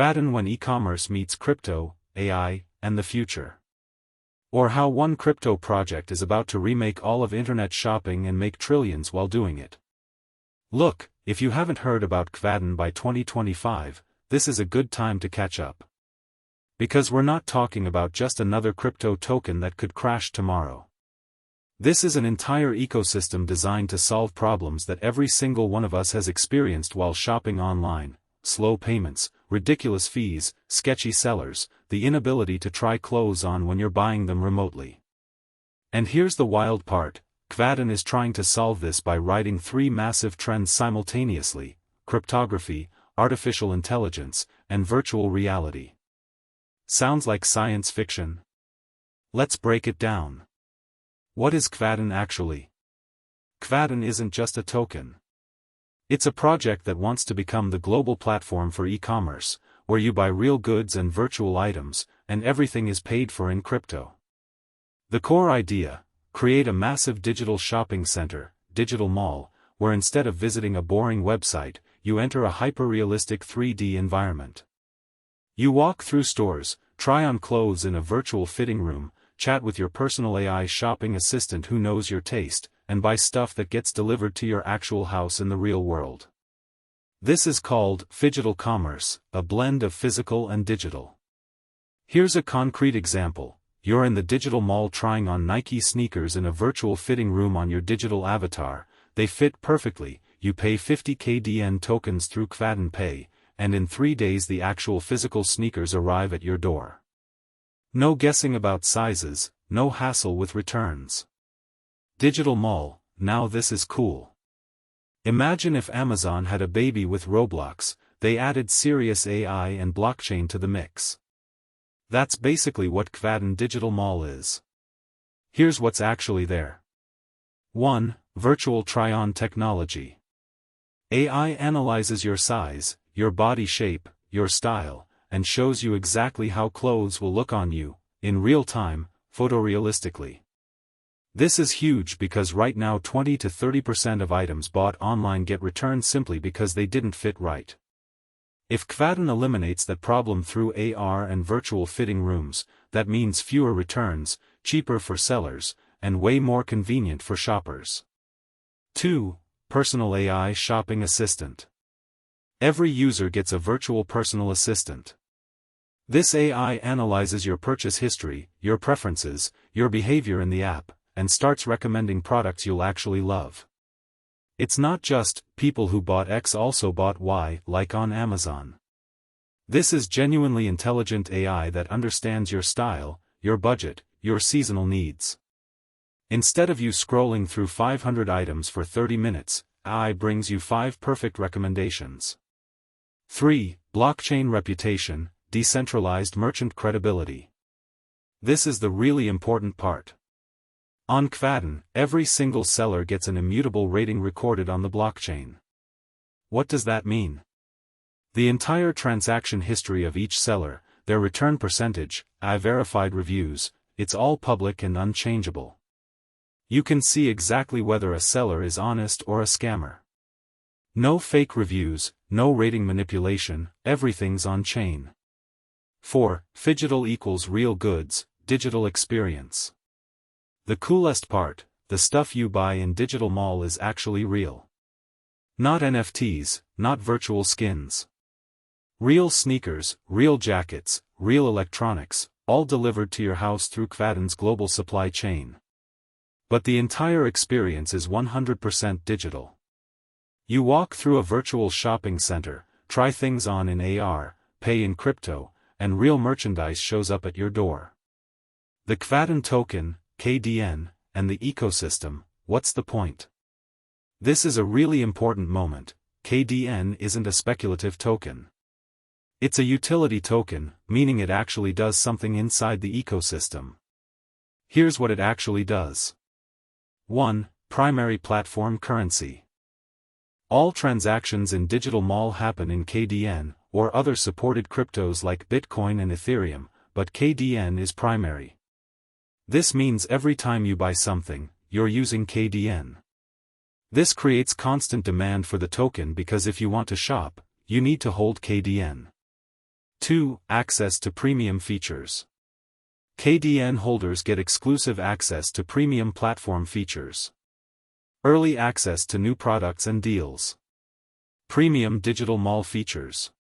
Kvadun when e-commerce meets crypto, AI, and the future. Or how one crypto project is about to remake all of internet shopping and make trillions while doing it. Look, if you haven't heard about Kvadun by 2025, this is a good time to catch up. Because we're not talking about just another crypto token that could crash tomorrow. This is an entire ecosystem designed to solve problems that every single one of us has experienced while shopping online: slow payments, ridiculous fees, sketchy sellers, the inability to try clothes on when you're buying them remotely. And here's the wild part: Kvadun is trying to solve this by riding three massive trends simultaneously: cryptography, artificial intelligence, and virtual reality. Sounds like science fiction? Let's break it down. What is Kvadun actually? Kvadun isn't just a token. It's a project that wants to become the global platform for e-commerce, where you buy real goods and virtual items, and everything is paid for in crypto. The core idea: create a massive digital shopping center, digital mall, where instead of visiting a boring website, you enter a hyper-realistic 3D environment. You walk through stores, try on clothes in a virtual fitting room, chat with your personal AI shopping assistant who knows your taste, and buy stuff that gets delivered to your actual house in the real world. This is called phygital commerce, a blend of physical and digital. Here's a concrete example: you're in the digital mall trying on Nike sneakers in a virtual fitting room on your digital avatar. They fit perfectly, you pay 50 KDN tokens through Kvadun Pay, and in 3 days the actual physical sneakers arrive at your door. No guessing about sizes, no hassle with returns. Digital mall, now this is cool. Imagine if Amazon had a baby with Roblox. They added serious AI and blockchain to the mix. That's basically what Kvadun Digital Mall is. Here's what's actually there. 1. Virtual try-on technology. AI analyzes your size, your body shape, your style, and shows you exactly how clothes will look on you, in real time, photorealistically. This is huge because right now 20 to 30% of items bought online get returned simply because they didn't fit right. If Kvadun eliminates that problem through AR and virtual fitting rooms, that means fewer returns, cheaper for sellers, and way more convenient for shoppers. 2. Personal AI shopping assistant. Every user gets a virtual personal assistant. This AI analyzes your purchase history, your preferences, your behavior in the app, and starts recommending products you'll actually love. It's not just, people who bought X also bought Y, like on Amazon. This is genuinely intelligent AI that understands your style, your budget, your seasonal needs. Instead of you scrolling through 500 items for 30 minutes, AI brings you 5 perfect recommendations. 3. Blockchain reputation, decentralized merchant credibility. This is the really important part. On Kvadun, every single seller gets an immutable rating recorded on the blockchain. What does that mean? The entire transaction history of each seller, their return percentage, verified reviews, it's all public and unchangeable. You can see exactly whether a seller is honest or a scammer. No fake reviews, no rating manipulation, everything's on-chain. 4. Phygital equals real goods, digital experience. The coolest part, the stuff you buy in Digital Mall is actually real. Not NFTs, not virtual skins. Real sneakers, real jackets, real electronics, all delivered to your house through Kvadun's global supply chain. But the entire experience is 100% digital. You walk through a virtual shopping center, try things on in AR, pay in crypto, and real merchandise shows up at your door. The Kvadun token, KDN, and the ecosystem, what's the point? This is a really important moment. KDN isn't a speculative token. It's a utility token, meaning it actually does something inside the ecosystem. Here's what it actually does. 1. Primary platform currency. All transactions in Digital Mall happen in KDN, or other supported cryptos like Bitcoin and Ethereum, but KDN is primary. This means every time you buy something, you're using KDN. This creates constant demand for the token because if you want to shop, you need to hold KDN. 2. Access to premium features. KDN holders get exclusive access to premium platform features. Early access to new products and deals. Premium digital mall features.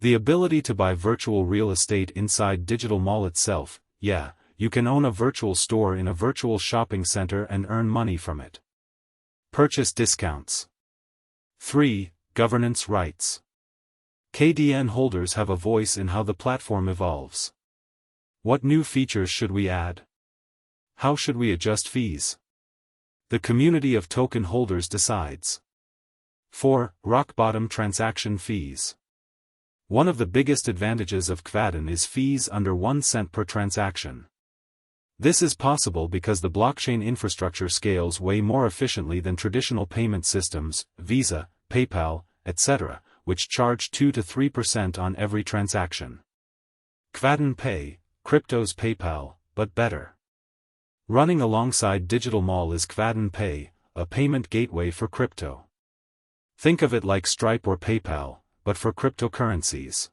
The ability to buy virtual real estate inside digital mall itself. Yeah, you can own a virtual store in a virtual shopping center and earn money from it. Purchase discounts. 3. Governance rights. KDN holders have a voice in how the platform evolves. What new features should we add? How should we adjust fees? The community of token holders decides. 4. Rock-bottom transaction fees. One of the biggest advantages of Kvadun is fees under 1 cent per transaction. This is possible because the blockchain infrastructure scales way more efficiently than traditional payment systems, Visa, PayPal, etc., which charge 2 to 3% on every transaction. Kvadun Pay, crypto's PayPal, but better. Running alongside Digital Mall is Kvadun Pay, a payment gateway for crypto. Think of it like Stripe or PayPal, but for cryptocurrencies.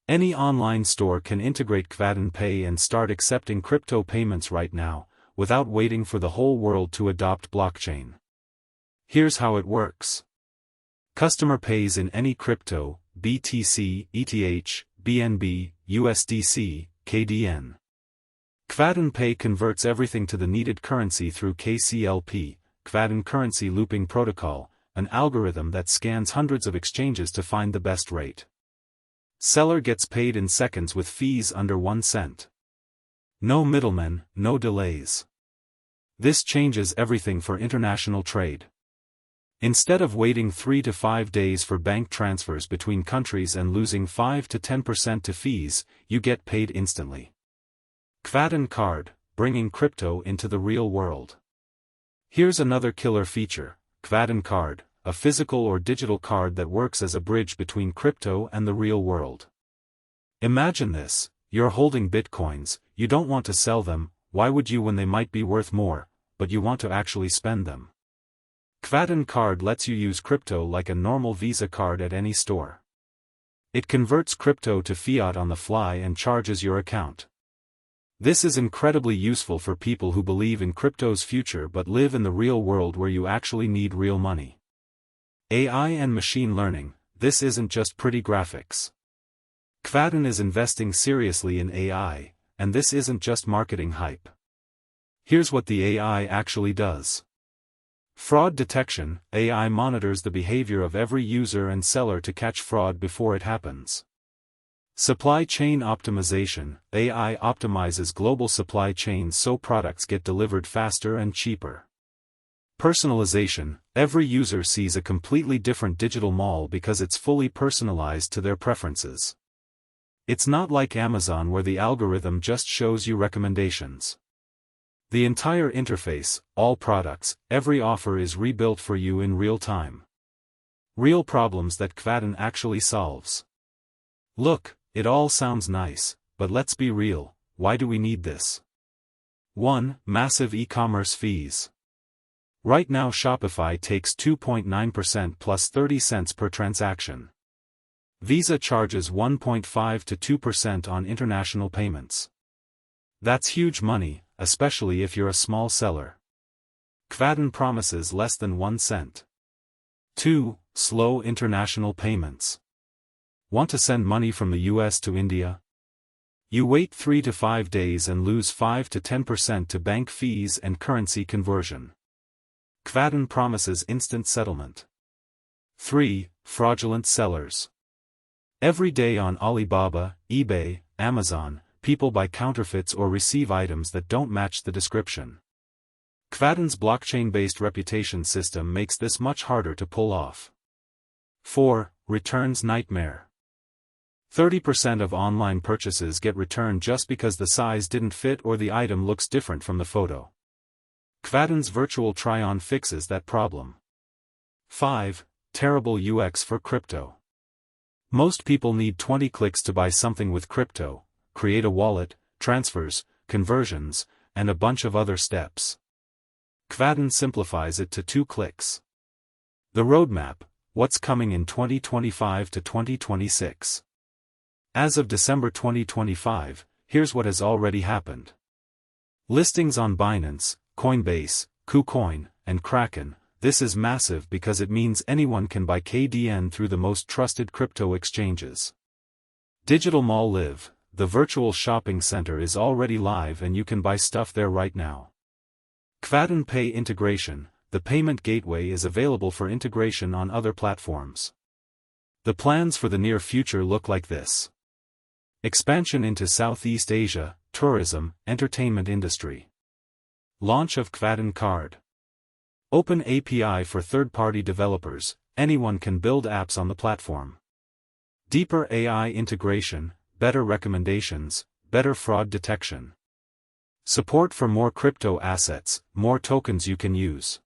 Any online store can integrate Kvadun Pay and start accepting crypto payments right now, without waiting for the whole world to adopt blockchain. Here's how it works. Customer pays in any crypto, BTC, ETH, BNB, USDC, KDN. Kvadun Pay converts everything to the needed currency through KCLP, Kvadun Currency Looping Protocol, an algorithm that scans hundreds of exchanges to find the best rate. Seller gets paid in seconds with fees under 1 cent. No middlemen, no delays. This changes everything for international trade. Instead of waiting 3 to 5 days for bank transfers between countries and losing 5 to 10% to fees, you get paid instantly. Kvadun Card, bringing crypto into the real world. Here's another killer feature, Kvadun Card, a physical or digital card that works as a bridge between crypto and the real world. Imagine this, you're holding bitcoins, you don't want to sell them, why would you when they might be worth more, but you want to actually spend them. Kvadun Card lets you use crypto like a normal Visa card at any store. It converts crypto to fiat on the fly and charges your account. This is incredibly useful for people who believe in crypto's future but live in the real world where you actually need real money. AI and machine learning, this isn't just pretty graphics. Kvadun is investing seriously in AI, and this isn't just marketing hype. Here's what the AI actually does. Fraud detection, AI monitors the behavior of every user and seller to catch fraud before it happens. Supply chain optimization, AI optimizes global supply chains so products get delivered faster and cheaper. Personalization, every user sees a completely different digital mall because it's fully personalized to their preferences. It's not like Amazon where the algorithm just shows you recommendations. The entire interface, all products, every offer is rebuilt for you in real time. Real problems that Kvadun actually solves. Look, it all sounds nice, but let's be real, why do we need this? 1. Massive e-commerce fees. Right now Shopify takes 2.9% plus 30 cents per transaction. Visa charges 1.5 to 2% on international payments. That's huge money, especially if you're a small seller. Kvadun promises less than 1 cent. 2. Slow international payments. Want to send money from the US to India? You wait 3 to 5 days and lose 5 to 10% to bank fees and currency conversion. Kvadun promises instant settlement. 3. Fraudulent sellers. Every day on Alibaba, eBay, Amazon, people buy counterfeits or receive items that don't match the description. Kvadun's blockchain-based reputation system makes this much harder to pull off. 4. Returns nightmare. 30% of online purchases get returned just because the size didn't fit or the item looks different from the photo. Kvadun's virtual try-on fixes that problem. 5. Terrible UX for crypto. Most people need 20 clicks to buy something with crypto, create a wallet, transfers, conversions, and a bunch of other steps. Kvadun simplifies it to 2 clicks. The roadmap, what's coming in 2025 to 2026. As of December 2025, here's what has already happened. Listings on Binance, Coinbase, KuCoin, and Kraken. This is massive because it means anyone can buy KDN through the most trusted crypto exchanges. Digital Mall Live, the virtual shopping center, is already live and you can buy stuff there right now. Kvadun Pay integration, the payment gateway, is available for integration on other platforms. The plans for the near future look like this. Expansion into Southeast Asia, tourism, entertainment industry. Launch of Kvadun Card. Open API for third-party developers, anyone can build apps on the platform. Deeper AI integration, better recommendations, better fraud detection. Support for more crypto assets, more tokens you can use.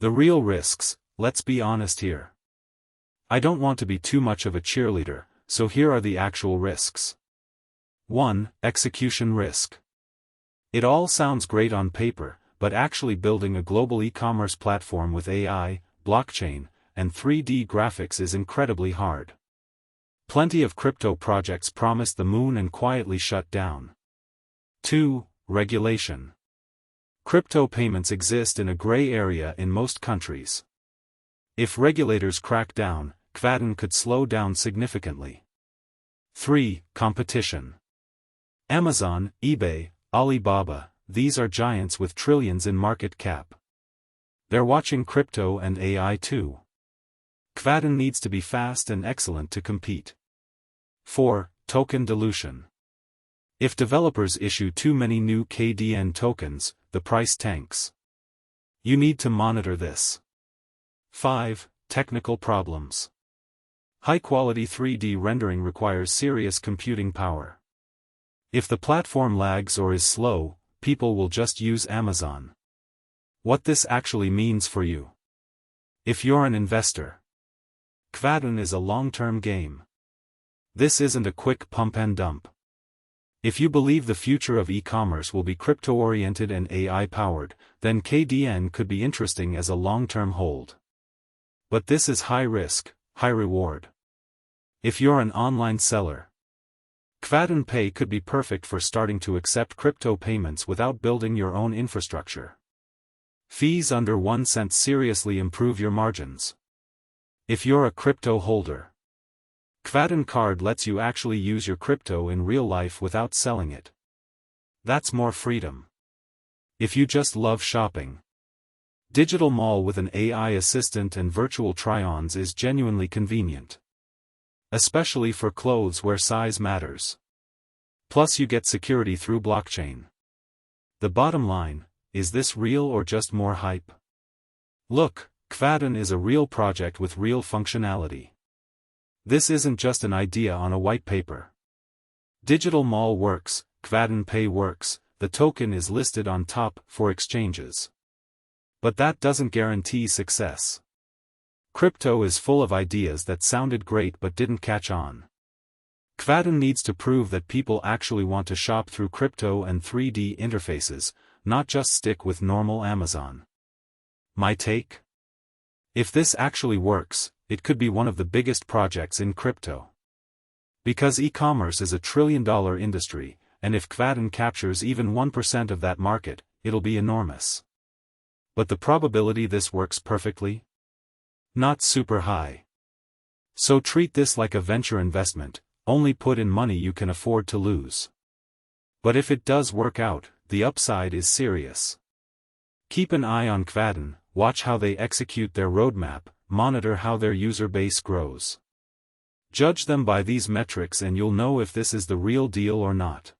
The real risks, let's be honest here. I don't want to be too much of a cheerleader, so here are the actual risks. 1. Execution risk. It all sounds great on paper, but actually building a global e-commerce platform with AI, blockchain, and 3D graphics is incredibly hard. Plenty of crypto projects promise the moon and quietly shut down. 2. Regulation. Crypto payments exist in a gray area in most countries. If regulators crack down, Kvadun could slow down significantly. 3. Competition. Amazon, eBay, Alibaba, these are giants with trillions in market cap. They're watching crypto and AI too. Kvadun needs to be fast and excellent to compete. 4. Token dilution. If developers issue too many new KDN tokens, the price tanks. You need to monitor this. 5. Technical problems. High-quality 3D rendering requires serious computing power. If the platform lags or is slow, people will just use Amazon. What this actually means for you. If you're an investor, Kvadun is a long-term game. This isn't a quick pump and dump. If you believe the future of e-commerce will be crypto-oriented and AI-powered, then KDN could be interesting as a long-term hold. But this is high risk, high reward. If you're an online seller, Kvadun Pay could be perfect for starting to accept crypto payments without building your own infrastructure. Fees under 1 cent seriously improve your margins. If you're a crypto holder, Kvadun Card lets you actually use your crypto in real life without selling it. That's more freedom. If you just love shopping, Digital Mall with an AI assistant and virtual try-ons is genuinely convenient. Especially for clothes where size matters. Plus you get security through blockchain. The bottom line, is this real or just more hype? Look, Kvadun is a real project with real functionality. This isn't just an idea on a white paper. Digital Mall works, Kvadun Pay works, the token is listed on top for exchanges. But that doesn't guarantee success. Crypto is full of ideas that sounded great but didn't catch on. Kvadun needs to prove that people actually want to shop through crypto and 3D interfaces, not just stick with normal Amazon. My take? If this actually works, it could be one of the biggest projects in crypto. Because e-commerce is a trillion-dollar industry, and if Kvadun captures even 1% of that market, it'll be enormous. But the probability this works perfectly? Not super high. So treat this like a venture investment, only put in money you can afford to lose. But if it does work out, the upside is serious. Keep an eye on Kvadun, watch how they execute their roadmap, monitor how their user base grows. Judge them by these metrics and you'll know if this is the real deal or not.